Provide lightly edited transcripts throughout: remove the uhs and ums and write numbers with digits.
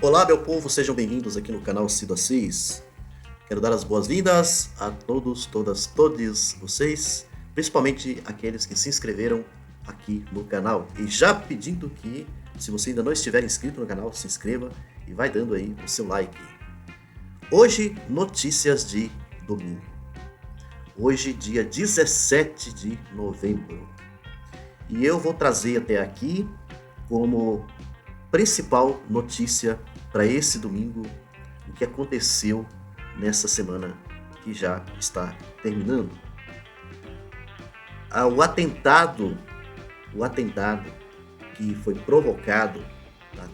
Olá, meu povo, sejam bem-vindos aqui no canal Cido Assis. Quero dar as boas-vindas a todos, todas, todos vocês, principalmente aqueles que se inscreveram aqui no canal. E já pedindo que, se você ainda não estiver inscrito no canal, se inscreva e vai dando aí o seu like. Hoje, notícias de domingo. Hoje, dia 17 de novembro. E eu vou trazer até aqui como principal notícia para esse domingo o que aconteceu nessa semana que já está terminando. O atentado que foi provocado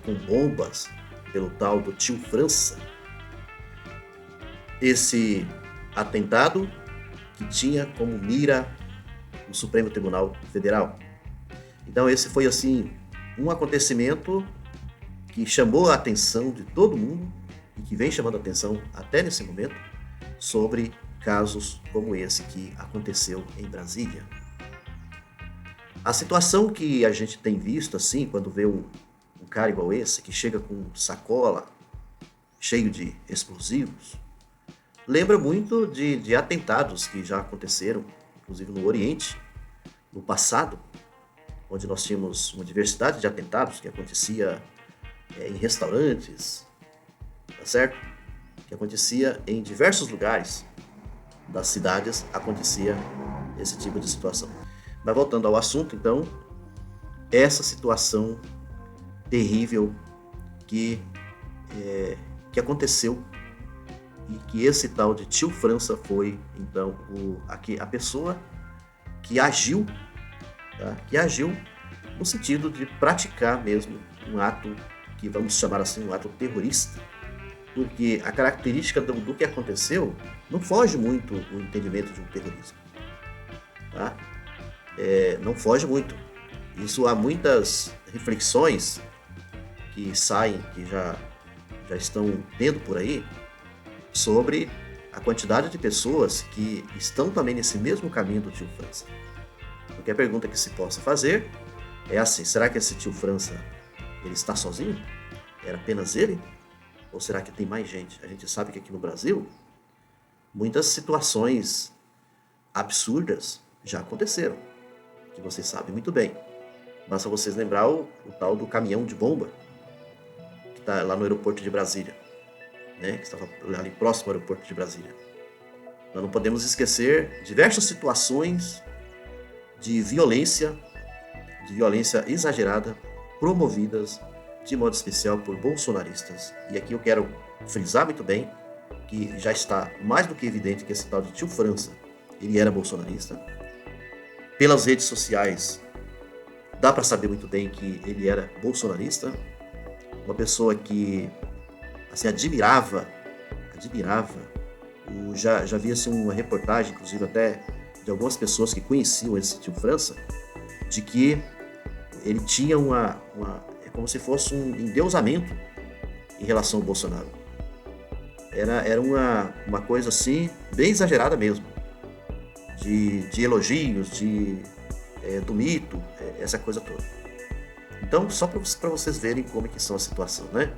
com bombas pelo tal do tio França. Esse atentado que tinha como mira o Supremo Tribunal Federal. Então esse foi assim um acontecimento que chamou a atenção de todo mundo e que vem chamando a atenção até nesse momento sobre casos como esse que aconteceu em Brasília. A situação que a gente tem visto assim, quando vê um cara igual esse, que chega com sacola cheio de explosivos, lembra muito de atentados que já aconteceram, inclusive no Oriente, no passado, onde nós tínhamos uma diversidade de atentados que acontecia em restaurantes, tá certo? Que acontecia em diversos lugares das cidades, acontecia esse tipo de situação. Mas voltando ao assunto, então, essa situação terrível que, aconteceu e que esse tal de tio França foi, então, a pessoa que agiu, tá? Que agiu no sentido de praticar mesmo um ato que vamos chamar assim um ato terrorista, porque a característica do que aconteceu não foge muito o entendimento de um terrorismo, tá? Não foge muito. Isso há muitas reflexões que saem, que já estão tendo por aí, sobre a quantidade de pessoas que estão também nesse mesmo caminho do tio França. Porque a pergunta que se possa fazer é assim: será que esse tio França ele está sozinho? Era apenas ele? Ou será que tem mais gente? A gente sabe que aqui no Brasil muitas situações absurdas já aconteceram, que vocês sabem muito bem. Basta vocês lembrar o tal do caminhão de bomba que está lá no aeroporto de Brasília, né? Que estava ali próximo ao aeroporto de Brasília. Nós não podemos esquecer diversas situações de violência exagerada, promovidas de modo especial por bolsonaristas. E aqui eu quero frisar muito bem que já está mais do que evidente que esse tal de tio França, ele era bolsonarista. Pelas redes sociais, dá para saber muito bem que ele era bolsonarista. Uma pessoa que assim, admirava. Já havia assim, uma reportagem, inclusive até de algumas pessoas que conheciam esse tio França, de que ele tinha é como se fosse um endeusamento em relação ao Bolsonaro. Era uma coisa assim, bem exagerada mesmo, de elogios, do mito, essa coisa toda. Então, só para vocês verem como é que são a situação, né?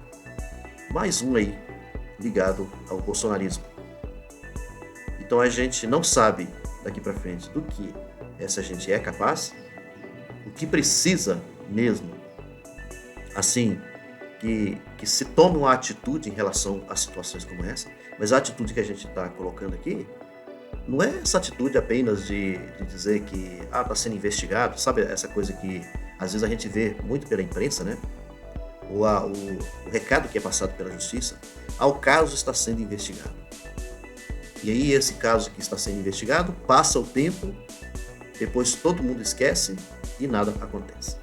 Mais um aí ligado ao bolsonarismo. Então a gente não sabe daqui para frente do que essa gente é capaz, o que precisa mesmo, assim, que se tome uma atitude em relação a situações como essa, mas a atitude que a gente está colocando aqui não é essa atitude apenas de dizer que está sendo investigado, sabe essa coisa que às vezes a gente vê muito pela imprensa, né? O recado que é passado pela justiça, o caso está sendo investigado. E aí esse caso que está sendo investigado, passa o tempo, depois todo mundo esquece e nada acontece.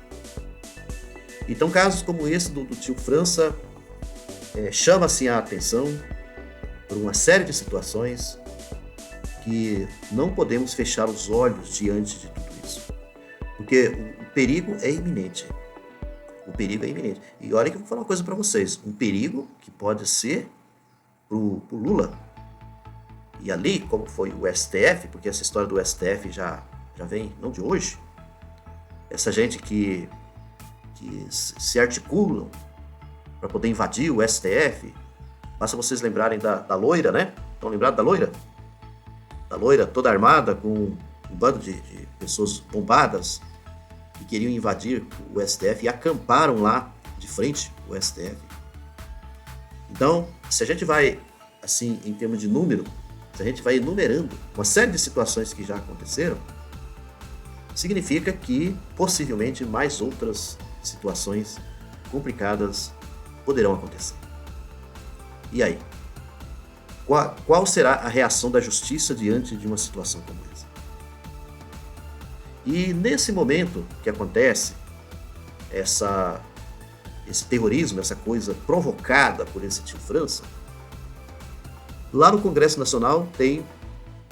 Então casos como esse do tio França chama-se a atenção por uma série de situações que não podemos fechar os olhos diante de tudo isso. Porque o perigo é iminente. O perigo é iminente. E olha que eu vou falar uma coisa para vocês. Um perigo que pode ser pro Lula. E ali, como foi o STF, porque essa história do STF já vem, não de hoje, essa gente que se articulam para poder invadir o STF. Basta vocês lembrarem da loira, né? Estão lembrados da loira? Da loira toda armada, com um bando de pessoas bombadas que queriam invadir o STF e acamparam lá de frente ao STF. Então, se a gente vai, assim, em termos de número, se a gente vai enumerando uma série de situações que já aconteceram, significa que possivelmente mais outras situações complicadas poderão acontecer. E aí? Qual será a reação da justiça diante de uma situação como essa? E nesse momento que acontece esse terrorismo, essa coisa provocada por esse tio França, lá no Congresso Nacional tem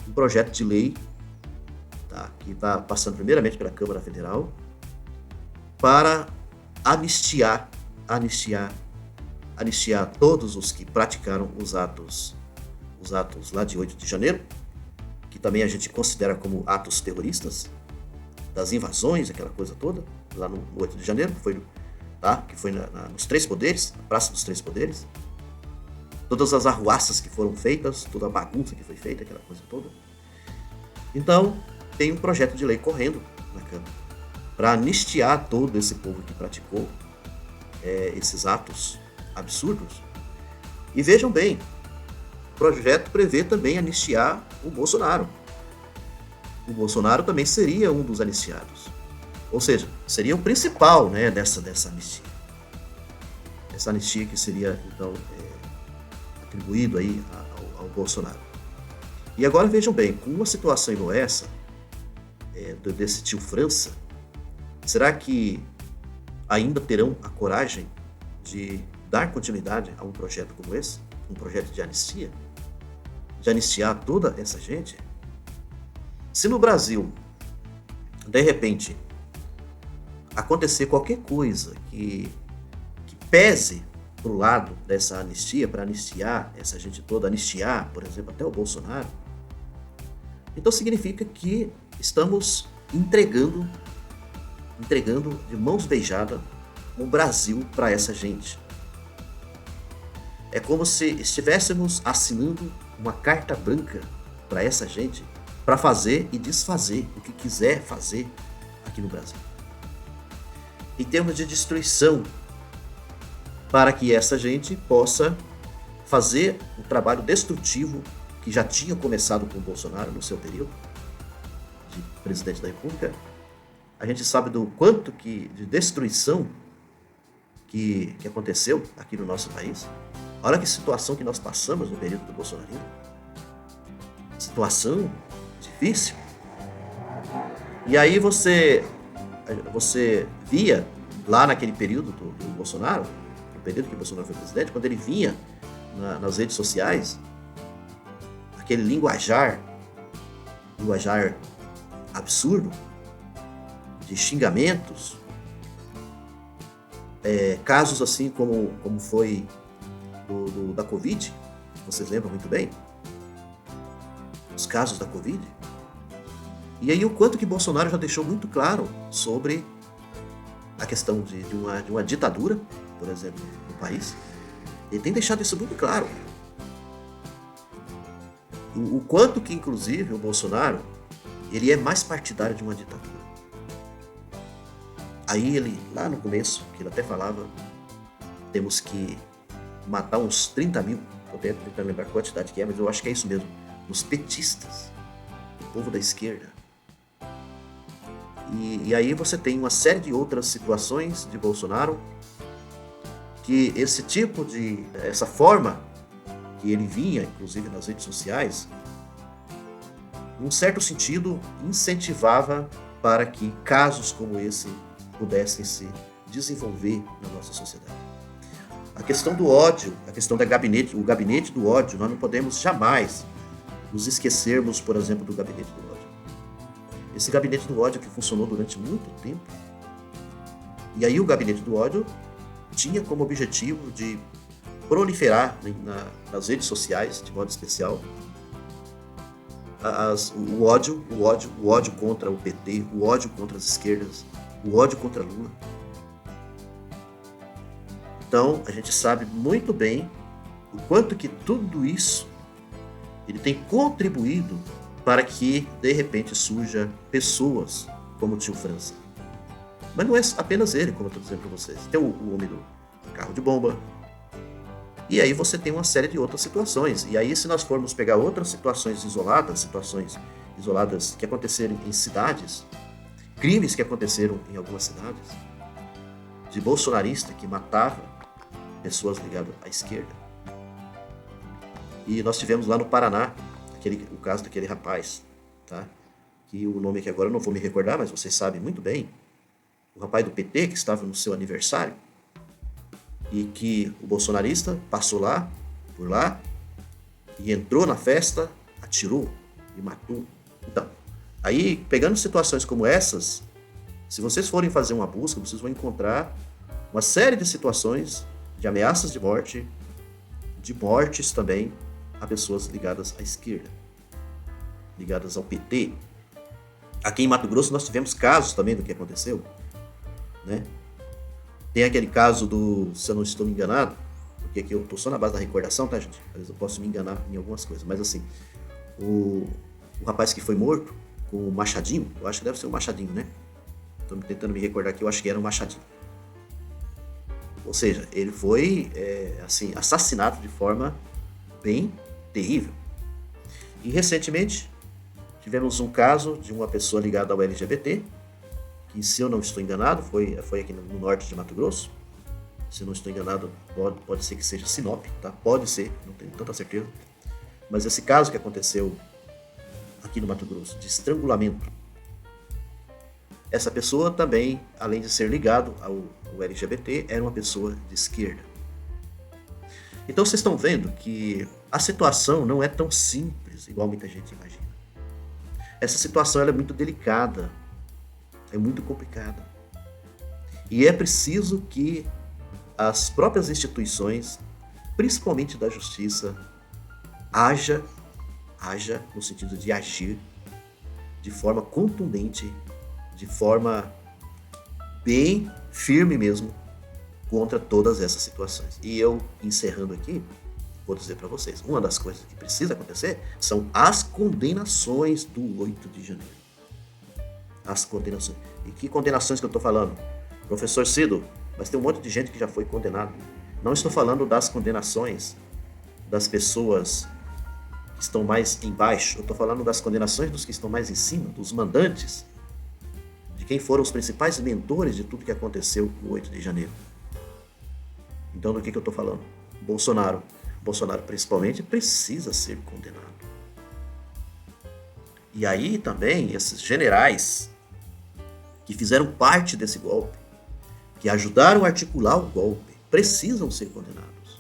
um projeto de lei, tá, que está passando primeiramente pela Câmara Federal para anistiar todos os que praticaram os atos lá de 8 de janeiro, que também a gente considera como atos terroristas, das invasões, aquela coisa toda, lá no 8 de janeiro, que foi nos Três Poderes, na Praça dos Três Poderes, todas as arruaças que foram feitas, toda a bagunça que foi feita, aquela coisa toda. Então, tem um projeto de lei correndo na Câmara para anistiar todo esse povo que praticou esses atos absurdos. E vejam bem, o projeto prevê também anistiar o Bolsonaro. O Bolsonaro também seria um dos anistiados. Ou seja, seria o principal, né, dessa anistia. Essa anistia que seria, então, atribuído aí ao Bolsonaro. E agora vejam bem, com uma situação como essa, desse tio França, será que ainda terão a coragem de dar continuidade a um projeto como esse? Um projeto de anistia? De anistiar toda essa gente? Se no Brasil, de repente, acontecer qualquer coisa que pese para o lado dessa anistia, para anistiar essa gente toda, anistiar, por exemplo, até o Bolsonaro, então significa que estamos entregando de mãos beijadas o Brasil para essa gente. É como se estivéssemos assinando uma carta branca para essa gente, para fazer e desfazer o que quiser fazer aqui no Brasil. Em termos de destruição, para que essa gente possa fazer o trabalho destrutivo que já tinha começado com o Bolsonaro no seu período de presidente da República. A gente sabe do quanto de destruição que aconteceu aqui no nosso país. Olha que situação que nós passamos no período do bolsonarismo. Situação difícil. E aí você via lá naquele período do Bolsonaro, no período que o Bolsonaro foi presidente, quando ele vinha nas redes sociais, aquele linguajar absurdo, de xingamentos, casos assim como foi da Covid, vocês lembram muito bem, os casos da Covid, e aí o quanto que Bolsonaro já deixou muito claro sobre a questão de uma ditadura, por exemplo, no país. Ele tem deixado isso muito claro. O quanto que, inclusive, o Bolsonaro, ele é mais partidário de uma ditadura. Aí ele, lá no começo, que ele até falava, temos que matar uns 30 mil, estou tentando lembrar a quantidade que é, mas eu acho que é isso mesmo, os petistas, o povo da esquerda. E aí você tem uma série de outras situações de Bolsonaro que essa forma que ele vinha, inclusive nas redes sociais, num certo sentido, incentivava para que casos como esse pudessem se desenvolver na nossa sociedade. A questão do ódio, a questão o gabinete do ódio, nós não podemos jamais nos esquecermos, por exemplo, do gabinete do ódio. Esse gabinete do ódio que funcionou durante muito tempo. E aí o gabinete do ódio tinha como objetivo de proliferar nas redes sociais, de modo especial, o ódio contra o PT, o ódio contra as esquerdas, o ódio contra Lula. Então, a gente sabe muito bem o quanto que tudo isso ele tem contribuído para que, de repente, surja pessoas como o tio França. Mas não é apenas ele, como eu estou dizendo para vocês. Tem o homem do carro de bomba. E aí você tem uma série de outras situações. E aí, se nós formos pegar outras situações isoladas que aconteceram em cidades, crimes que aconteceram em algumas cidades, de bolsonarista que matava pessoas ligadas à esquerda. E nós tivemos lá no Paraná o caso daquele rapaz, tá? Que o nome aqui agora eu não vou me recordar, mas vocês sabem muito bem. O rapaz do PT que estava no seu aniversário e que o bolsonarista passou por lá, e entrou na festa, atirou e matou. Então, aí pegando situações como essas, se vocês forem fazer uma busca, vocês vão encontrar uma série de situações de ameaças de mortes também a pessoas ligadas à esquerda, ligadas ao PT. Aqui em Mato Grosso nós tivemos casos também do que aconteceu, né? Tem aquele caso se eu não estou me enganado, porque aqui eu estou só na base da recordação, tá, gente? Às vezes eu posso me enganar em algumas coisas, mas assim, o rapaz que foi morto com o machadinho, eu acho que deve ser um machadinho, né? Estou tentando me recordar aqui, eu acho que era um machadinho. Ou seja, ele foi assassinado de forma bem terrível. E recentemente tivemos um caso de uma pessoa ligada ao LGBT, que, se eu não estou enganado, foi aqui no norte de Mato Grosso. Se eu não estou enganado, pode ser que seja Sinop, tá? Pode ser, não tenho tanta certeza. Mas esse caso que aconteceu aqui no Mato Grosso, de estrangulamento, essa pessoa também, além de ser ligado ao LGBT, era uma pessoa de esquerda. Então vocês estão vendo que a situação não é tão simples, igual muita gente imagina. Essa situação ela é muito delicada, é muito complicada. E é preciso que as próprias instituições, principalmente da justiça, haja no sentido de agir de forma contundente, de forma bem firme mesmo, contra todas essas situações. E eu, encerrando aqui, vou dizer para vocês, uma das coisas que precisa acontecer são as condenações do 8 de janeiro. As condenações. E que condenações que eu estou falando? Professor Cido, mas tem um monte de gente que já foi condenado. Não estou falando das condenações das pessoas que estão mais embaixo. Eu estou falando das condenações dos que estão mais em cima, dos mandantes, de quem foram os principais mentores de tudo que aconteceu no 8 de janeiro. Então, do que eu estou falando? Bolsonaro principalmente precisa ser condenado. E aí também esses generais que fizeram parte desse golpe, que ajudaram a articular o golpe, precisam ser condenados.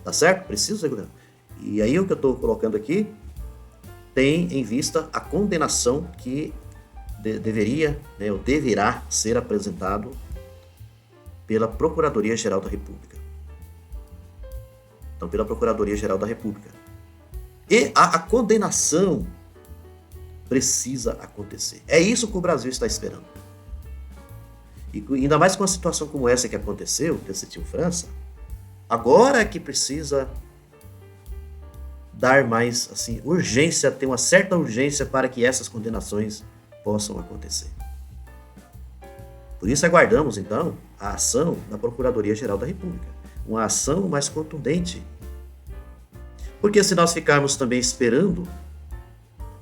Tá certo? Precisam ser condenados. E aí o que eu estou colocando aqui tem em vista a condenação que deverá ser apresentado pela Procuradoria-Geral da República. Então, pela Procuradoria-Geral da República. E a condenação precisa acontecer. É isso que o Brasil está esperando. E ainda mais com uma situação como essa que aconteceu, desse tio França, agora é que precisa dar mais urgência, ter uma certa urgência para que essas condenações possam acontecer. Por isso aguardamos, então, a ação da Procuradoria-Geral da República. Uma ação mais contundente. Porque se nós ficarmos também esperando,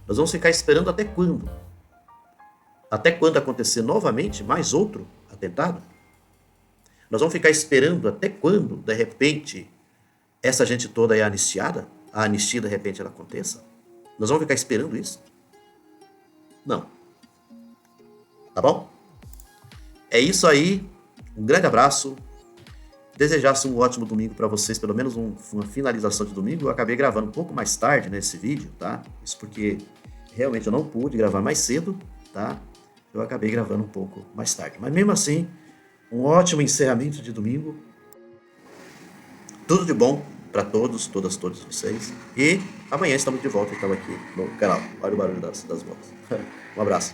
nós vamos ficar esperando até quando? Até quando acontecer novamente mais outro atentado? Nós vamos ficar esperando até quando, de repente, essa gente toda é anistiada? A anistia, de repente, ela aconteça? Nós vamos ficar esperando isso? Não. Tá bom? É isso aí. Um grande abraço. Desejasse um ótimo domingo para vocês, pelo menos uma finalização de domingo. Eu acabei gravando um pouco mais tarde nesse vídeo, tá? Isso porque realmente eu não pude gravar mais cedo, tá? Eu acabei gravando um pouco mais tarde. Mas mesmo assim, um ótimo encerramento de domingo. Tudo de bom para todos vocês. E amanhã estamos de volta, então, aqui no canal. Olha o barulho das bolas. Um abraço.